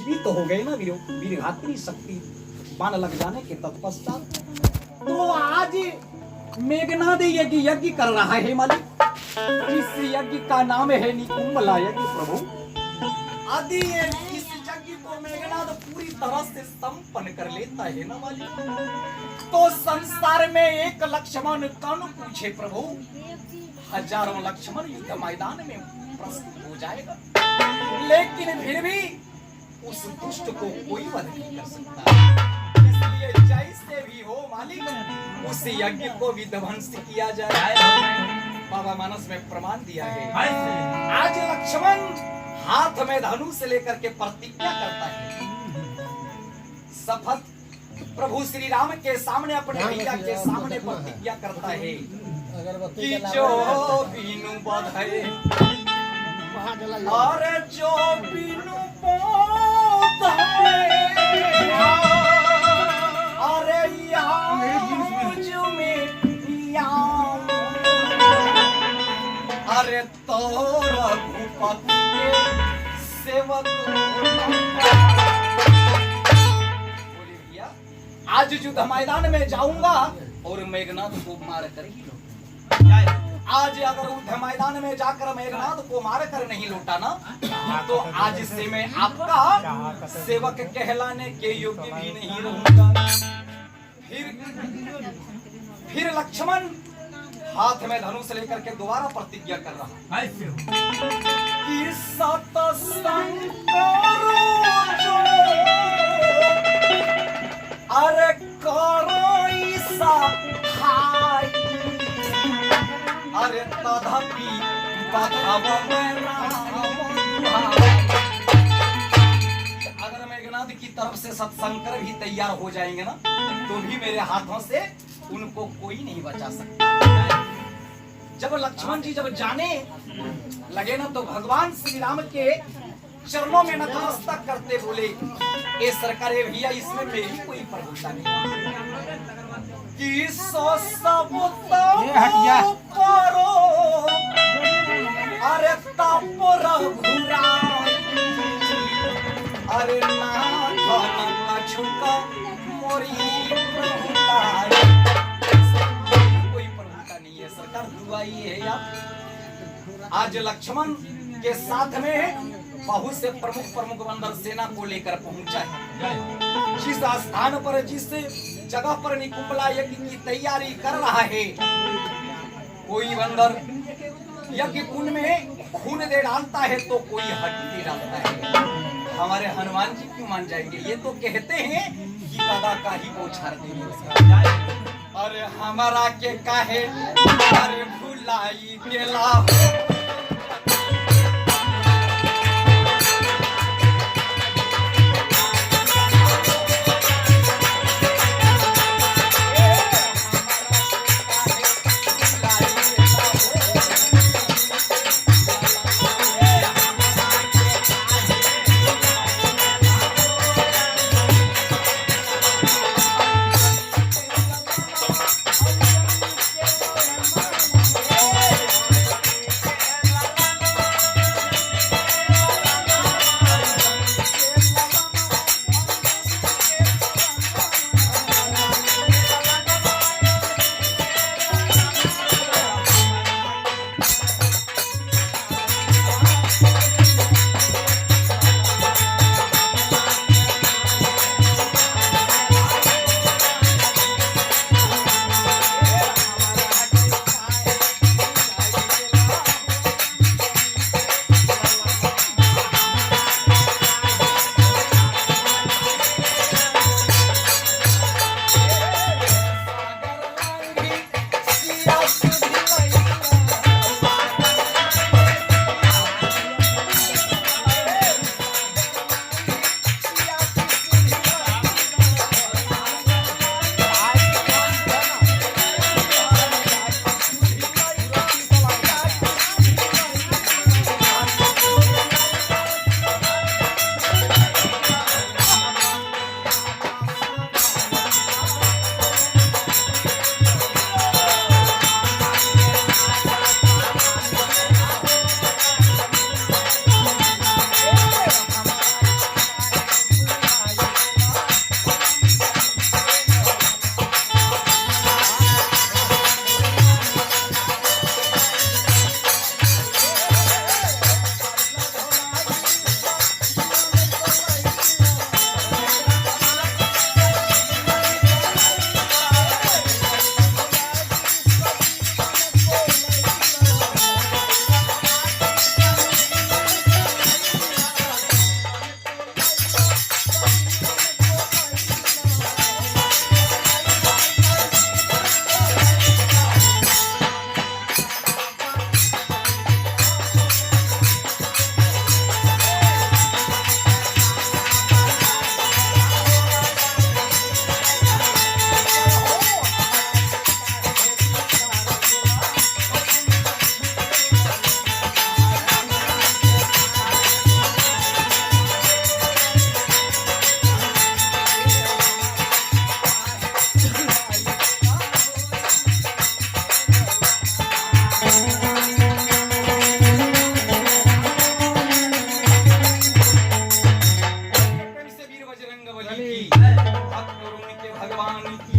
जीवित तो हो गए ना वीरघात्री शक्ति बाण लग जाने के तत्पश्चात। तो आज मेघनाद यज्ञ कर रहा है मालिक। इस यज्ञ का नाम है निकुंभला यज्ञ प्रभु। आदि इस यज्ञ को मेघनाद पूरी तरह से संपन्न कर लेता है ना मालिक। तो संसार में एक लक्ष्मण कौन पूछे प्रभु, हजारों लक्ष्मण युद्ध मैदान में प्रस्तुत हो जाएगा, लेकिन फिर भी उस दुष्ट को कोई वध नहीं कर सकता। इसलिए जैसे भी हो मालिक उस यज्ञ को विध्वंस किया जाए। बाबा मानस में प्रमाण दिया है। आज लक्ष्मण हाथ में धनुष लेकर के प्रतिज्ञा करता है, शपथ प्रभु श्री राम के सामने अपने भैया के सामने प्रतिज्ञा करता है कि जो बिनु बधाए अरे जो बिनु बधाए अरे अरे तो रघुपति के सेवक बोले भैया आज युद्ध मैदान में जाऊंगा और मेघनाद को मार कर ही लौटा। आज अगर युद्ध मैदान में जाकर मेघनाद को मार कर नहीं लौटा ना तो आज से मैं आपका सेवक कहलाने के योग्य भी नहीं रहूंगा। फिर लक्ष्मण हाथ में धनुष लेकर के दोबारा प्रतिज्ञा कर रहा है कि सतसंग करो अरे करो सहाय अरे तथापि अगर मेघनाद की तरफ से सत्संकर भी तैयार हो जाएंगे ना तो भी मेरे हाथों से उनको कोई नहीं बचा सकता। जब लक्ष्मण जी जब जाने लगे ना तो भगवान श्री राम के चरणों में नतमस्तक करते बोले ए सरकार भैया इसमें मेरी कोई प्रभुता नहीं कि सो सब करो अरे तप रघुराई अरे नाथ छुका मोरी प्रभुताई सरकार दुआई है आप। आज लक्ष्मण के साथ में बहुत से प्रमुख बंदर सेना को लेकर पहुंचा है। जिस स्थान पर जिस जगह पर निकुंभला यज्ञ की तैयारी कर रहा है कोई बंदर यज्ञ कुंड में खून दे डालता है तो कोई हड्डी दे डालता है। हमारे हनुमान जी क्यों मान जाएंगे, ये तो कहते हैं कि गदा का ही बौछार देने। अरे हमारा के काहे अरे भुलाई गेला भगवान की।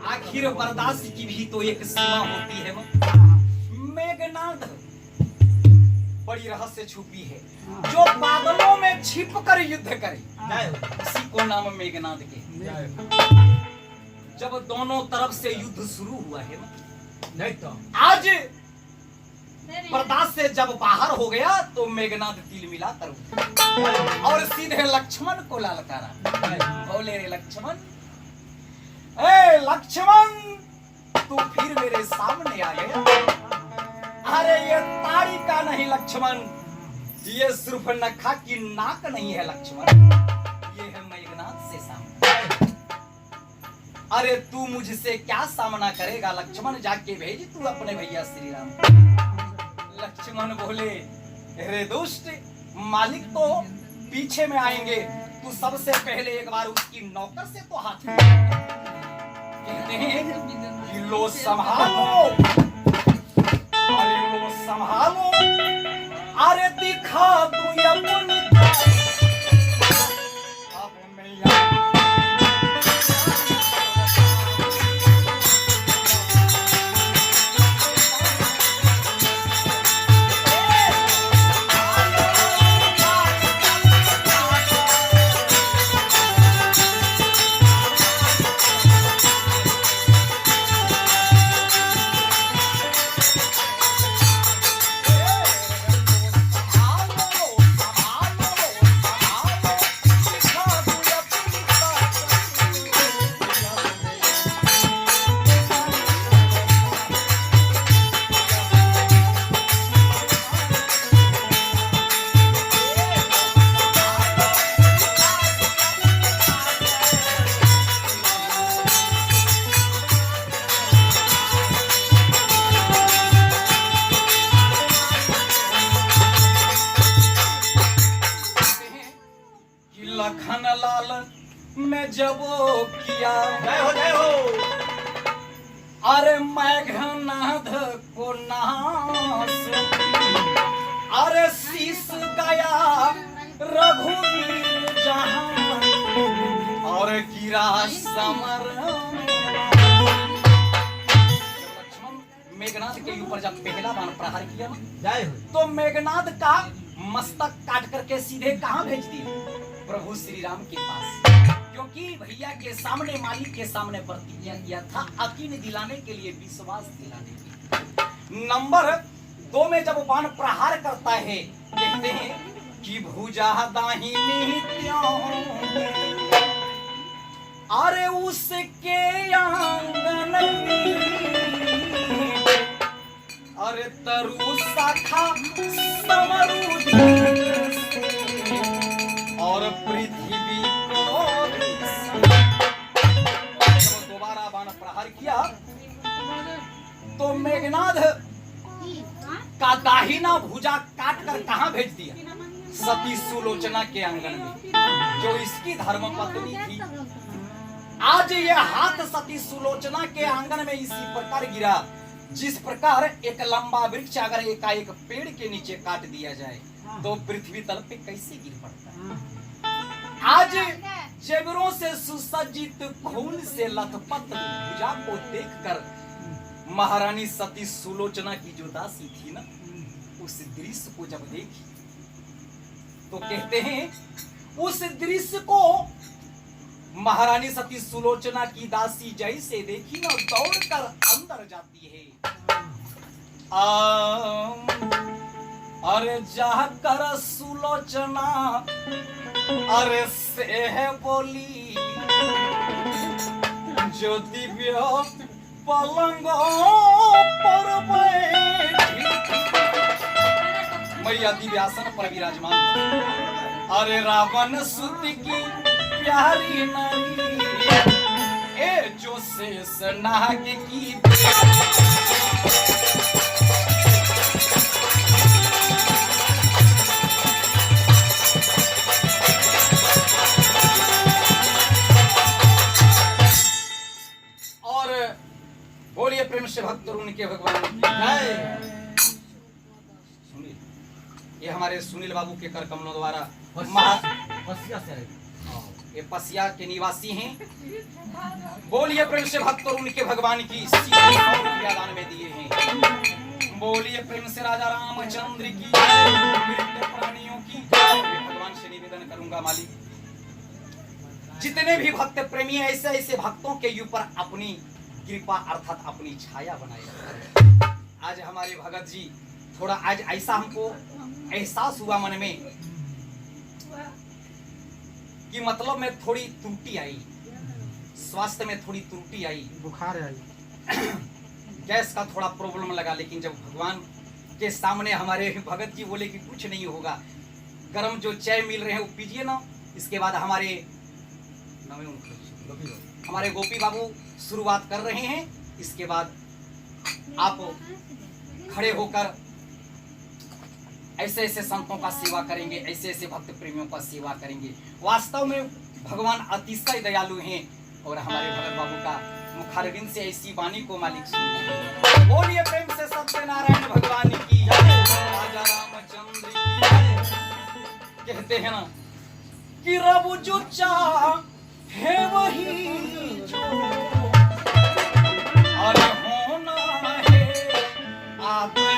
आखिर बर्दाश्त की भी तो एक सीमा होती है। मेघनाद बड़ी रहस्य छुपी है, जो बादलों में छिप कर युद्ध करे, उसी को नाम मेघनाद के। जब दोनों तरफ से युद्ध शुरू हुआ है नहीं तो आज बर्दाश्त से जब बाहर हो गया तो मेघनाद तिल मिला कर और सीधे लक्ष्मण को ललकारा। बोले रे लक्ष्मण, ए लक्ष्मण, तू फिर मेरे सामने आ गया। अरे ये ताड़ी का नहीं लक्ष्मण, ये सिर्फ नखा की नाक नहीं है लक्ष्मण, ये है मेघनाद से सामना। अरे तू मुझसे क्या सामना करेगा लक्ष्मण, जाके भेज तू अपने भैया श्री राम। लक्ष्मण बोले, अरे दुष्ट, मालिक तो पीछे में आएंगे, तू सबसे पहले एक बार उसकी नौकर से तो हाथ कहते हैं कि लो संभालो, अरे लो संभालो, अरे दिखा तू अपनी अब मैं लखन लाल ने जब किया जय हो, अरे मेघनाद को नाश, अरे शीश गया रघुवीर जहां और गिरा समर। लक्ष्मण मेघनाद के ऊपर जब पहला बाण प्रहार किया तो मेघनाद का मस्तक काट करके सीधे कहां भेज दिया? प्रभु श्री राम के पास, क्योंकि भैया के सामने, मालिक के सामने प्रतिज्ञा किया था यकीन दिलाने के लिए, विश्वास दिलाने के लिए। नंबर 2 में जब बाण प्रहार करता है कहते हैं कि भुजा दाहिनी त्यों, अरे उसके आंगन में, अरे तरु शाखा समरूदी और पृथ्वी को दोबारा बाण प्रहार किया तो मेघनाद का दाहिना भुजा काट कर कहां भेज दिया? सती सुलोचना के आंगन में, जो इसकी धर्म पत्नी थी। आज ये हाथ सती सुलोचना के आंगन में इसी प्रकार गिरा जिस प्रकार एक लंबा वृक्ष अगर एकाएक पेड़ के नीचे काट दिया जाए तो पृथ्वी तल पे कैसे गिर पड़ता है। आज जेवरों से सुसज्जित खून से लथपथ भुजा को देखकर महारानी सती सुलोचना की जो दासी थी ना, उस दृश्य को जब देखी तो कहते हैं उस दृश्य को महारानी सती सुलोचना की दासी जैसे देखी ना, दौड़कर अंदर जाती है। अरे जाकर सुलोचना अरे से है बोली, जो दिव्य पलंगों पर बैठी मैया दिव्यासन पर विराजमान। अरे रावण सुत की प्यारी नारी, ए जो शेष नाग की और बोलिए प्रेम से भक्त उनके भगवान। सुनील, ये हमारे सुनील बाबू के कर कमलों द्वारा ये पसिया के निवासी हैं। बोलिए प्रेम से भक्त और उनके भगवान की 100 रुपया दान में दिए हैं। बोलिए प्रेम से राजा रामचंद्र की, मृत प्राणियों की। भगवान से निवेदन करूंगा मालिक, जितने भी भक्त प्रेमी ऐसे ऐसे भक्तों के ऊपर अपनी कृपा अर्थात अपनी छाया बनाए रखें। आज हमारे भगत जी थोड़ा आज ऐसा हमको एहसास हुआ मन में कि मतलब में थोड़ी त्रुटि आई, स्वास्थ्य में थोड़ी त्रुटि आई, बुखार आई, गैस का थोड़ा प्रॉब्लम लगा। लेकिन जब भगवान के सामने हमारे भगत जी बोले कि कुछ नहीं होगा, गर्म जो चाय मिल रहे हैं वो पीजिए ना। इसके बाद हमारे गोपी बाबू शुरुआत कर रहे हैं। इसके बाद आप खड़े होकर ऐसे ऐसे संतों का सेवा करेंगे, ऐसे ऐसे भक्त प्रेमियों का सेवा करेंगे। वास्तव में भगवान अतिशय दयालु हैं और हमारे भगत बाबू का मुखारबिंद से ऐसी वाणी को मालिक सुनिए। बोलिए प्रेम से सत्यनारायण भगवान की जय, राजा रामचंद्र की जय। कहते हैं ना कि रब जो चाहे वही जो और होना है आदमी।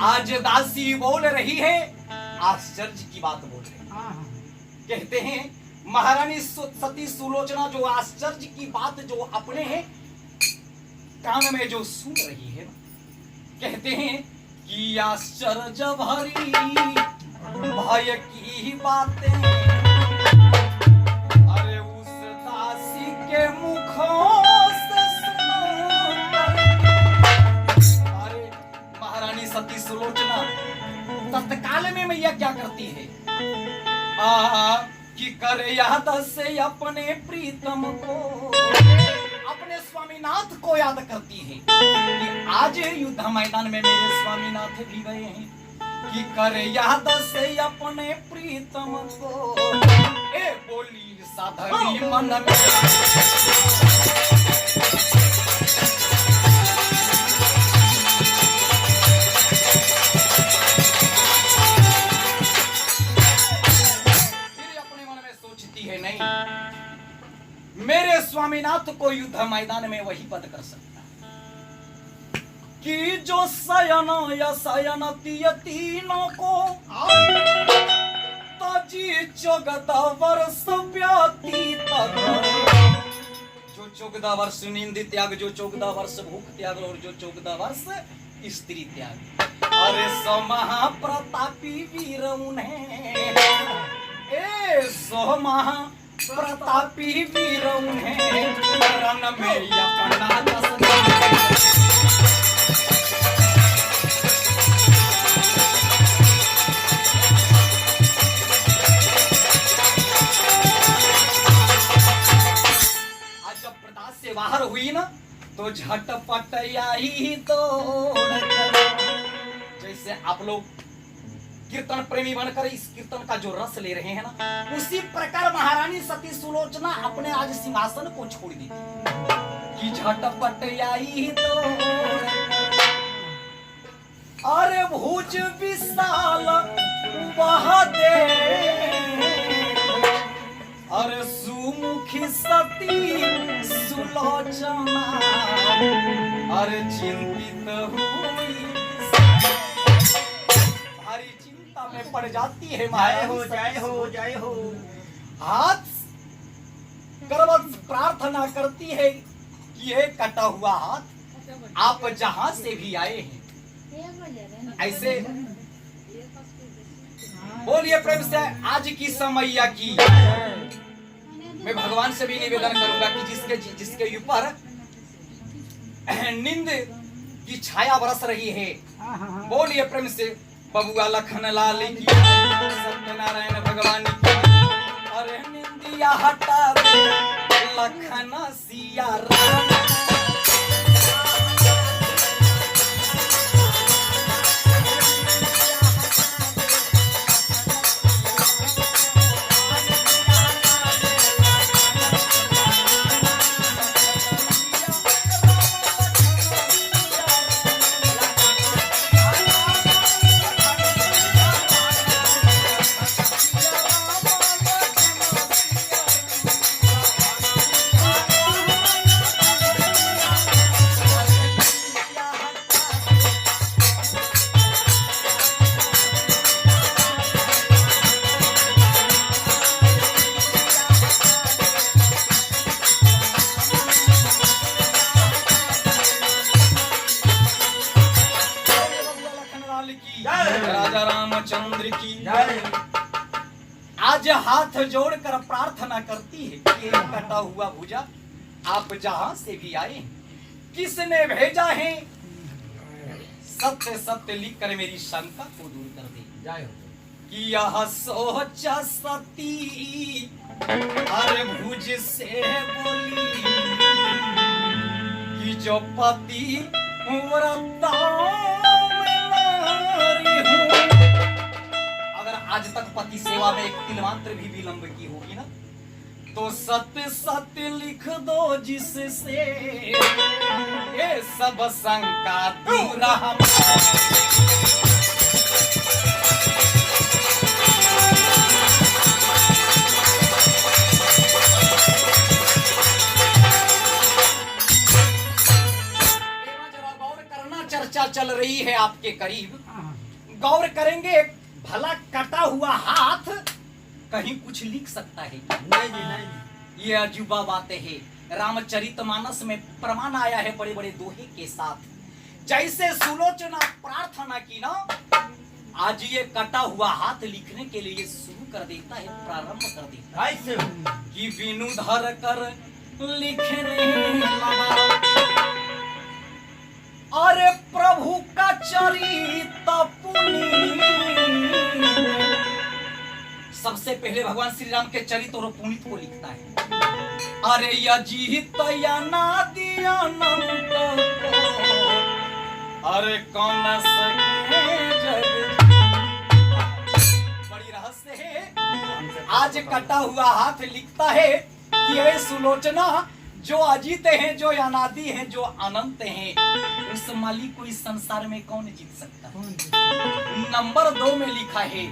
आज दासी बोल रही है, आश्चर्य की बात बोल रही है। कहते हैं महारानी सती सुलोचना जो आश्चर्य की बात जो अपने हैं कान में जो सुन रही है, कहते हैं कि आश्चर्य भरी भय की बातें अरे उस दासी के मुखों से सुनो। अरे महारानी सती सुलोचना तत्काल में मैया क्या करती है, कि करे याद से अपने प्रीतम को, अपने स्वामीनाथ को याद करती है कि आज युद्ध मैदान में मेरे स्वामीनाथ भी गए हैं, कि करे याद से अपने प्रीतम को, ए बोली साधवी मन में है नहीं, मेरे स्वामीनाथ को युद्ध मैदान में वही पद कर सकता है कि जो शयन या शयन तीनों को ताजी 14 वर्ष व्यतीत, जो 14 वर्ष नींद त्याग, जो 14 वर्ष भूख त्याग और जो 14 वर्ष स्त्री त्याग। अरे सो महाप्रतापी वीर उन्हें, ए सो महाप्रतापी वीर उन्हें रण में अपना दस से बाहर हुई ना तो झटपट आई दौड़ कर, जैसे आप लोग कीर्तन प्रेमी बनकर इस कीर्तन का जो रस ले रहे हैं ना, उसी प्रकार महारानी सती सुलोचना अपने आज सिंहासन को छोड़ दी कि झटपट आई दौड़ कर, अरे भुज विशाल वह दे, अरे सुमुखी सती सुलोचना, अरे चिंतित हुई, भारी चिंता में पड़ जाती है। जय हो जय हो जय हो। हाथ करवत प्रार्थना करती है कि ये कटा हुआ हाथ आप जहां से भी आए हैं, ऐसे बोलिए प्रेम से आज की समैया की। मैं भगवान से भी निवेदन करूंगा कि जिसके ऊपर नींद की छाया बरस रही है, बोलिए प्रेम से बबुआ लखन लाल की, सत्यनारायण भगवान की, अरे निंदिया हटा दे लखन सिया राम। राजा रामचंद्र की आज हाथ जोड़कर प्रार्थना करती है कि कटा हुआ भुजा आप जहां से भी आए, किसने भेजा है, सत्य सत्य लिख कर मेरी शंका को दूर कर दे। कि यह सोच सती हर भुज से बोली कि जो पति व्रता आज तक पति सेवा में एक तिलमात्र भी विलंब की होगी ना, तो सत्य सत्य लिख दो जिससे ये सब शंका दूर जरा गौर करना, चर्चा चल रही है आपके करीब, गौर करेंगे। भला कटा हुआ हाथ कहीं कुछ लिख सकता है? नहीं नहीं, ये अजूबा बातें हैं। रामचरितमानस में प्रमाण आया है बड़े बड़े दोहे के साथ। जैसे सुलोचना प्रार्थना की ना, आज ये कटा हुआ हाथ लिखने के लिए शुरू कर देता है, प्रारंभ कर देता है कि बिनु धर कर लिखने लगा, अरे प्रभु का या चरित पुनीत। सबसे पहले भगवान श्री राम के चरित्र और पुनीत को लिखता है। अरे अजीत या नादी अनंत को, अरे कौन सके जग। बड़ी रहस्य है। आज कटा हुआ हाथ लिखता है कि हे सुलोचना, जो अजीत हैं, जो अनादि हैं, जो अनंत हैं, उस मालिक को इस संसार में कौन जीत सकता है। नंबर 2 में लिखा है,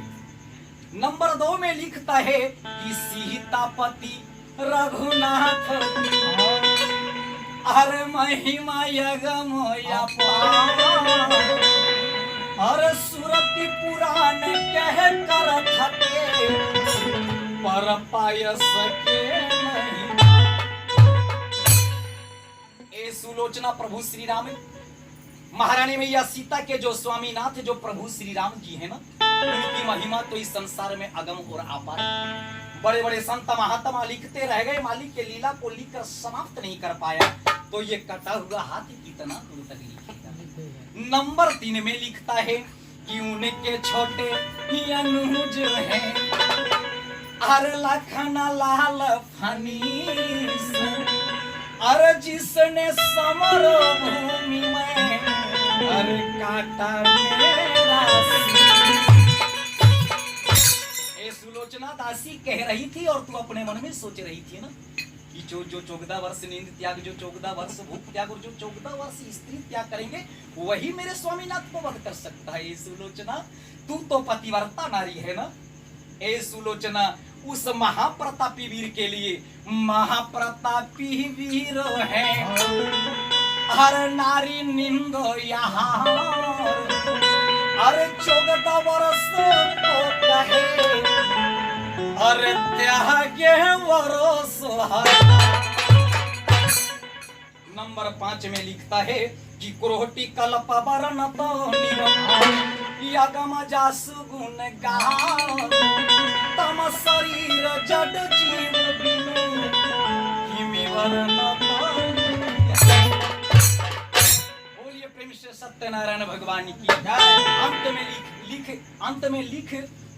नंबर 2 में लिखता है कि सीतापति रघुनाथ की, अरे महिमा यगम अपार, अरे सुरति पुराण कह कर थके, पर पाय सके नहीं। ए सुलोचना, प्रभु श्री राम महारानी मैया सीता के जो स्वामीनाथ, जो प्रभु श्री राम जी है ना, उनकी महिमा तो इस संसार में अगम और अपार। बड़े बड़े संत महात्मा लिखते रह गए, मालिक के लीला को लिखकर समाप्त नहीं कर पाया, तो ये कटा हुआ हाथ कितना दूर तक लिखेगा। नंबर 3 में लिखता है कि उनके छोटे अनुज हैं, अरे लखन लाल फनीस, अरे जिसने समर भूमि में, अरे काटा मेरा शीश। ए सुलोचना, दासी कह रही थी और तू अपने मन में सोच रही थी ना कि जो 14 वर्ष नींद त्याग, जो 14 वर्ष भूख त्याग और जो 14 वर्ष स्त्री त्याग करेंगे, वही मेरे स्वामीनाथ को वध कर सकता है। ए सुलोचना, तू तो पतिव्रता नारी है ना। ए सुलोचना, उस महाप्रतापी वीर के लिए, महाप्रतापी वीर है, हर नारी निंदो यहाँ, अरे 14 वर्ष को कहे, अरे त्यागे वरोस। नंबर 5 में लिखता है कि क्रोहटी कल्प वरण तो यगम जासु गुण गान, तम शरीर जड जीव बिनु हिमि वरण तो। बोलिए प्रेम से सत्यनारायण भगवान की। अंत में लिख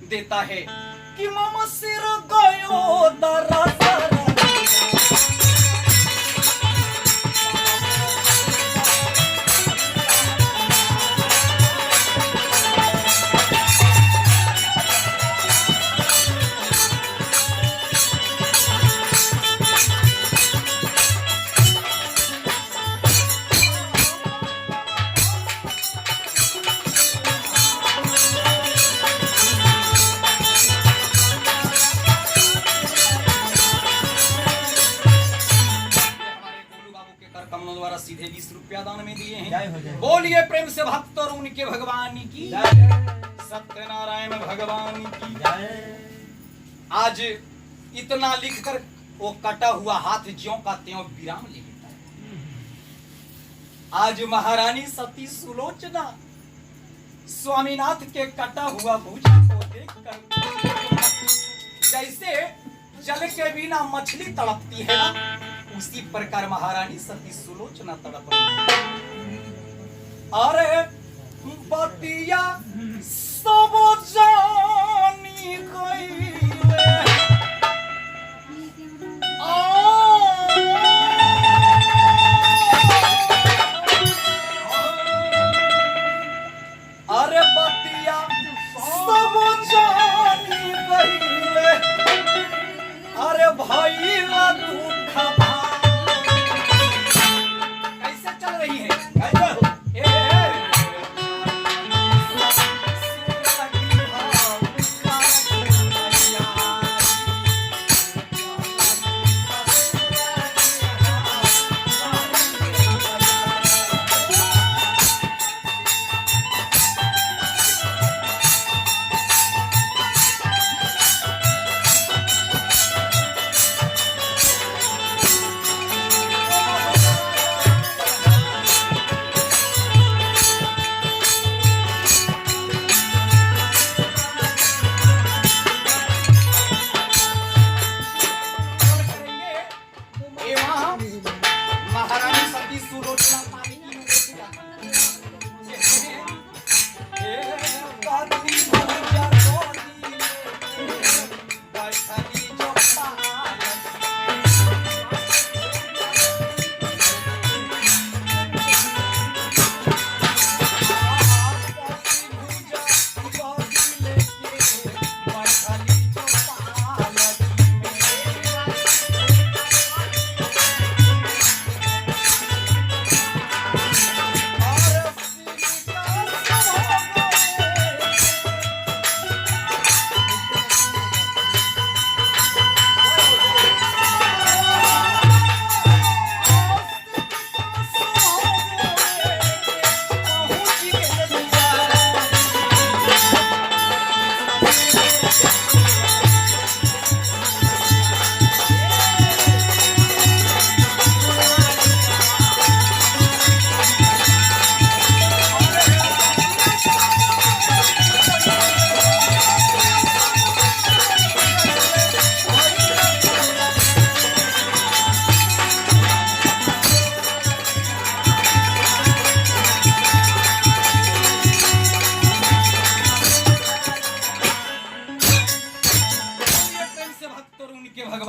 देता है कि मम सिर गयो दरसर, सीधे 20 रुपया दान में दिए हैं। बोलिए प्रेम से भक्त और उनके भगवान की, सत्यनारायण भगवान की। आज इतना लिखकर वो कटा हुआ हाथ ज्यों का त्यों विराम ले लेता है। आज महारानी सती सुलोचना स्वामीनाथ के कटा हुआ भुजा को देखकर जैसे जल के बिना मछली तड़पती है ना, उसी प्रकार महारानी सती सुलोचना तड़प रही। अरे बतिया सब जानी गई, अरे बतिया सब जानी गई, अरे भाई दुख कैसे चल रही है।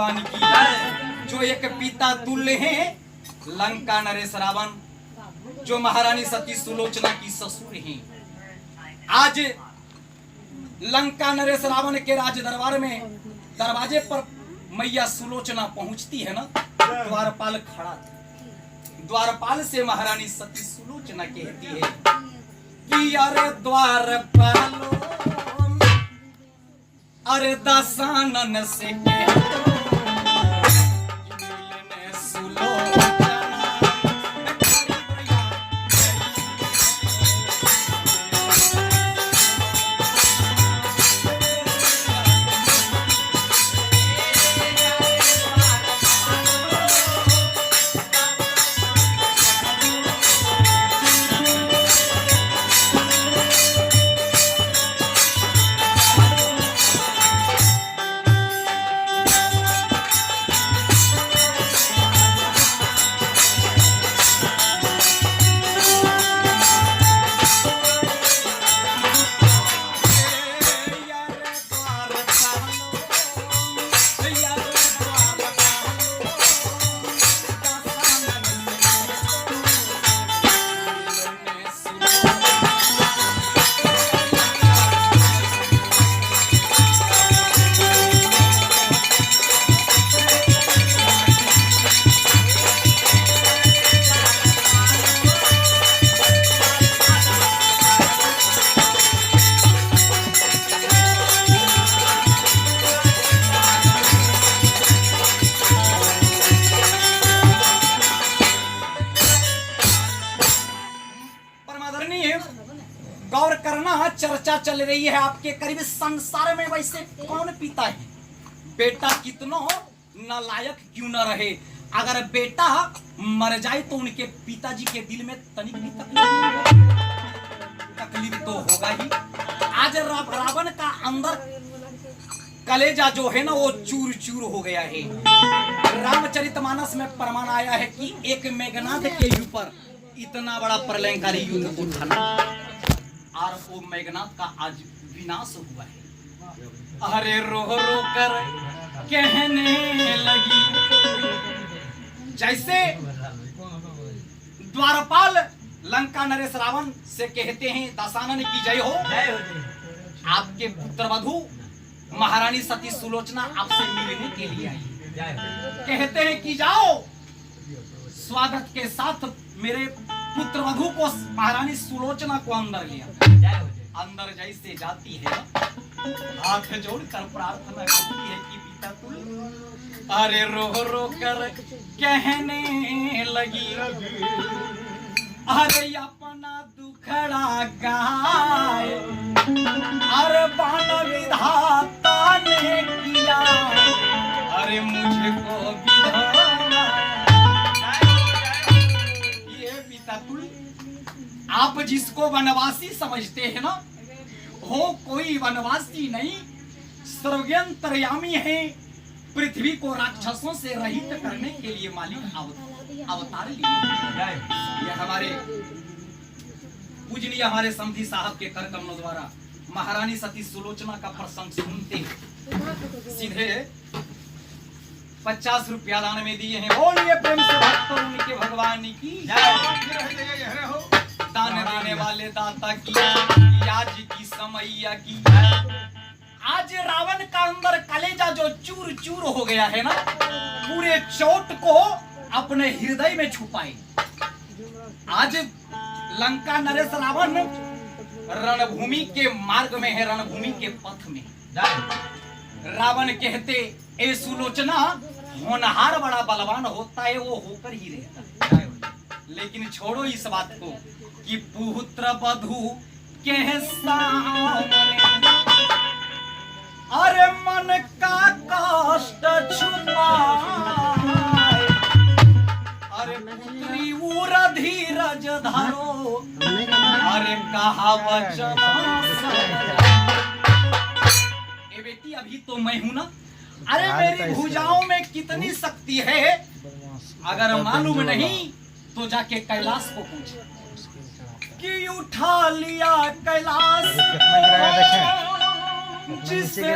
भगवान की जय। जो एक पिता तुल्य हैं लंका नरेश रावण, जो महारानी सती सुलोचना की ससुर हैं। आज लंका नरेश रावण के राज दरबार में दरवाजे पर मैया सुलोचना पहुंचती है ना, द्वारपाल खड़ा था। द्वारपाल से महारानी सती सुलोचना कहती है कि अरे द्वारपालो, अरे दशानन से गौर करना, चर्चा चल रही है आपके करीब संसार में वैसे कौन पिता है। बेटा कितनो नालायक क्यों न रहे, अगर बेटा मर जाए तो उनके पिताजी के दिल में तनिक भी तकलीफ तो होगा ही। आज रावण का अंदर कलेजा जो है ना वो चूर चूर हो गया है। रामचरितमानस में प्रमाण आया है कि एक मेघनाद के ऊपर इतना बड़ा प्रलयंकारी युद्ध उठाना और वो मेघनाद का आज विनाश हुआ है। अरे रो रो कर कहने लगी, जैसे द्वारपाल लंका नरेश रावण से कहते हैं दशानन की जय हो, आपके पुत्रवधू महारानी सती सुलोचना आपसे मिलने के लिए आई। कहते हैं कि जाओ स्वागत के साथ मेरे पुत्रवधू को महारानी सुलोचना को अंदर लिया। अंदर जैसे जाती है हाथ जोड़कर प्रार्थना करती है कि पिता तुल, अरे रो रो कर कहने लगी, अरे अपना दुखड़ा गाय, अरे बाण विधाता ने किया, अरे मुझको विधाना। आप जिसको वनवासी समझते हैं ना, हो कोई वनवासी नहीं, सर्वज्ञान्तर्यामी है। पृथ्वी को राक्षसों से रहित करने के लिए मालिक अवतार लिए। ये हमारे पूजनीय हमारे समधी साहब के कर कमलों द्वारा महारानी सती सुलोचना का प्रसंग सुनते सीधे 50 रुपया दान में दिए हैं। बोलिए प्रेम से भक्तों उनके भगवान की दान देने वाले दाता की, आज की समैया की। आज रावण का अंदर कलेजा जो चूर चूर हो गया है ना, पूरे चोट को अपने हृदय में छुपाए। आज लंका नरेश रावण रणभूमि के मार्ग में है, रणभूमि के पथ में। रावण कहते ए सुलोचना, होनहार बड़ा बलवान होता है, वो होकर ही रहता है। लेकिन छोड़ो इस बात को कि पुत्र वधू के सामने, अरे मन का कष्ट छुपाए, अरे पुत्री उर धीरज धरो, अरे कहा वचन। ए बेटी अभी तो मैं हूं ना, अरे मेरी भुजाओं में कितनी शक्ति है, अगर मालूम नहीं तो जाके कैलाश को पूछ कि उठा लिया कैलाश जिसने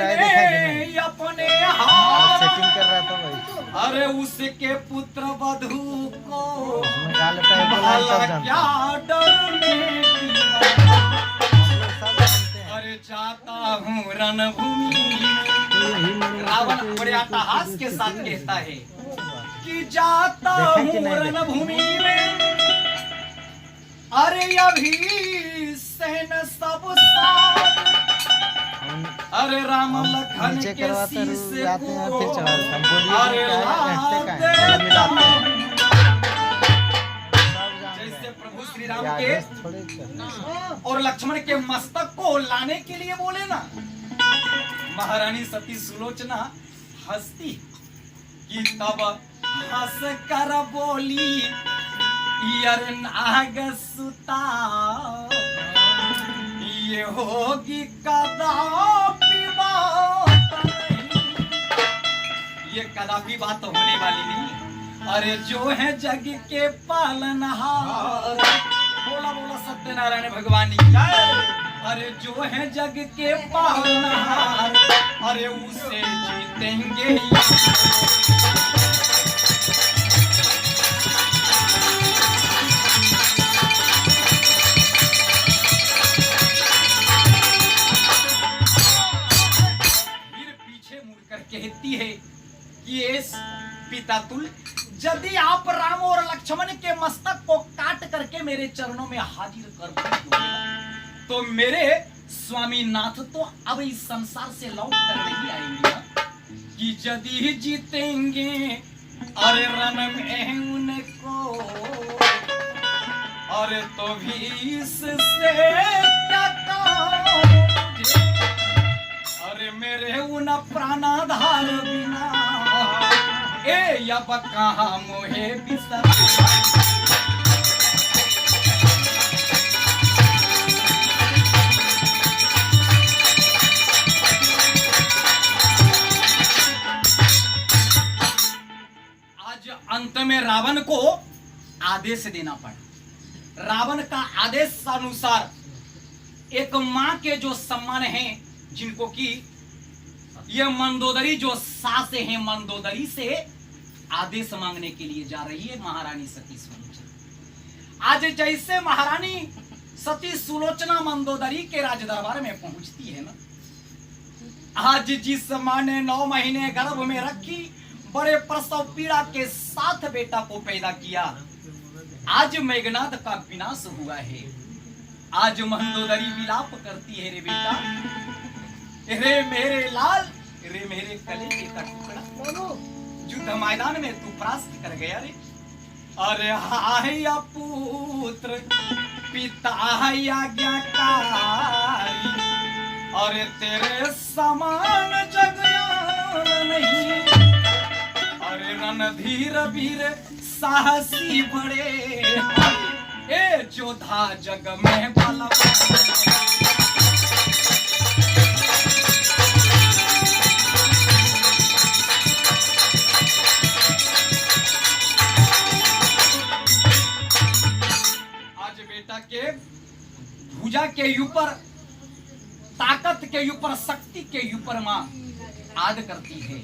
अपने हाथ सेटिंग कर रहा था भाई, अरे उसके पुत्र वधू को उसमें गा लेता है बोला भला सब जानते क्या हैं, डरने की बात। हम लोग सब जानते हैं। अरे जाता हूँ रणभूमि में। तो यही मन रावण बड़े अट्टहास के साथ कहता है कि जाता देखे कि हूँ नहीं देखे? रणभूमि में, अरे अभी सैन सब साथ, हम अरे राम लखन नीचे के करवाते हैं, शीशे जाते हैं को फिर चढ़ा देते हैं। हम बोलिए अरे कि क्या है, घंटे का है, ला थोड़ा मिलाते हैं। देता सब जानते जैसे हैं। प्रभु श्री ये राम आदेश के थोड़े करते हैं। और लक्ष्मण के मस्तक को लाने के लिए बोले ना, महारानी सती सुलोचना हंसती कि तब हंस कर बोली, यर नाग सुता ये होगी कदापि बात नहीं, ये कदापि बात होने वाली नहीं। अरे जो है जग के पालनहार, बोला बोला सत्यनारायण भगवान की जय। अरे जो है जग के पालनहार, अरे उसे जीतेंगे फिर पीछे मुड़कर कहती है कि ये पिता तुल, यदि आप राम और लक्ष्मण के मस्तक को काट करके मेरे चरणों में हाजिर कर दोगे, तो मेरे स्वामी नाथ तो अब इस संसार से लौट कर नहीं आएंगे ना। कि यदि जीतेंगे अरे रण में उनको, अरे तो भी इससे क्या काम मुझे, अरे मेरे उन प्राणाधार बिना ए अब कहाँ मोहे बिसर। आज अंत में रावण को आदेश देना पड़ा। रावण का आदेश अनुसार एक माँ के जो सम्मान हैं, जिनको कि यह मंदोदरी जो सास हैं, मंदोदरी से आदेश मांगने के लिए जा रही है महारानी सती सुलोचना। आज जैसे महारानी सती सुलोचना मंदोदरी के राज दरबार में पहुंचती है ना, आज जिस माँ ने 9 महीने गर्भ में रखी, बड़े प्रसव पीड़ा के साथ बेटा को पैदा किया, आज मेघनाद का विनाश हुआ है। आज मंदोदरी विलाप करती है, रे बेटा, रे मेरे लाल, रे मेरे कलेजे का टुकड़ा, युद्ध मैदान में तू परास्त कर गया रे। अरे हाय पुत्र पिता आज्ञाकारी, अरे तेरे समान जगयान नहीं, अरे रणधीर वीर साहसी बड़े, ए जोधा जग में बलवान। आज बेटा के भुजा के ऊपर, ताकत के ऊपर, शक्ति के ऊपर मां आद करती है।